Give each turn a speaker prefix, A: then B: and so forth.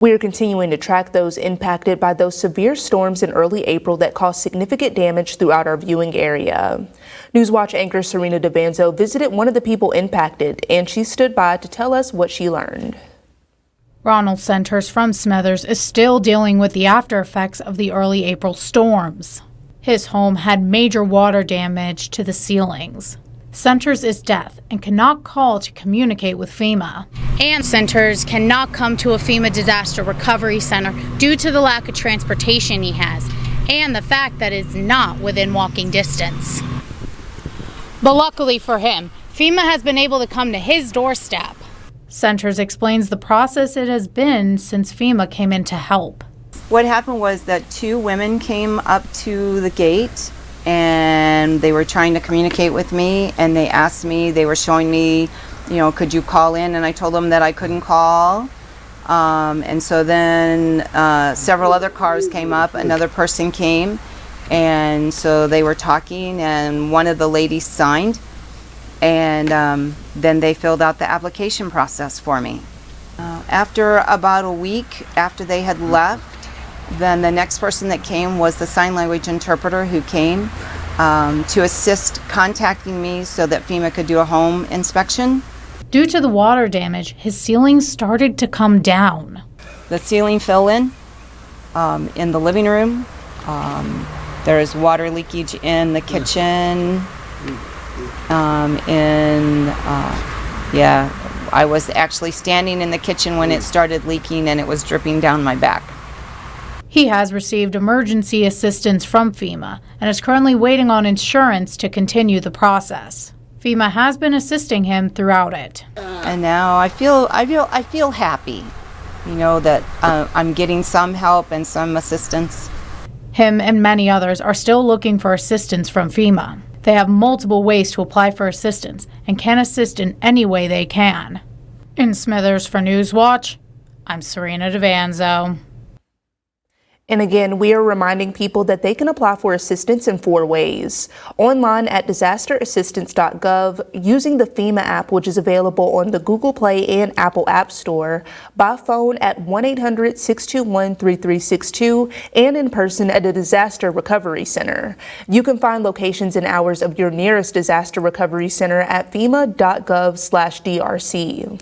A: We are continuing to track those impacted by those severe storms in early April that caused significant damage throughout our viewing area. Newswatch anchor Serena DeVanzo visited one of the people impacted, and she stood by to tell us what she learned.
B: Ronald Centers from Smithers is still dealing with the after effects of the early April storms. His home had major water damage to the ceilings. Centers is deaf and cannot call to communicate with FEMA.
C: And Centers cannot come to a FEMA disaster recovery center due to the lack of transportation he has and the fact that it's not within walking distance. But luckily for him, FEMA has been able to come to his doorstep.
B: Centers explains the process it has been since FEMA came in to help.
D: What happened was that two women came up to the gate and they were trying to communicate with me, and they asked me, they were showing me, could you call in? And I told them that I couldn't call. And so then several other cars came up, another person came, and so they were talking, and one of the ladies signed, and then they filled out the application process for me. After about a week after they had left, then the next person that came was the sign language interpreter who came to assist contacting me so that FEMA could do a home inspection.
B: Due to the water damage, his ceiling started to come down.
D: The ceiling fell in the living room. There is water leakage in the kitchen. I was actually standing in the kitchen when it started leaking and it was dripping down my back.
B: He has received emergency assistance from FEMA and is currently waiting on insurance to continue the process. FEMA has been assisting him throughout it.
D: And now I feel happy, that I'm getting some help and some assistance.
B: Him and many others are still looking for assistance from FEMA. They have multiple ways to apply for assistance and can assist in any way they can. In Smithers for Newswatch, I'm Serena DeVanzo.
A: And again, we are reminding people that they can apply for assistance in 4 ways. Online at disasterassistance.gov, using the FEMA app, which is available on the Google Play and Apple App Store, by phone at 1-800-621-3362, and in person at a disaster recovery center. You can find locations and hours of your nearest disaster recovery center at fema.gov/DRC.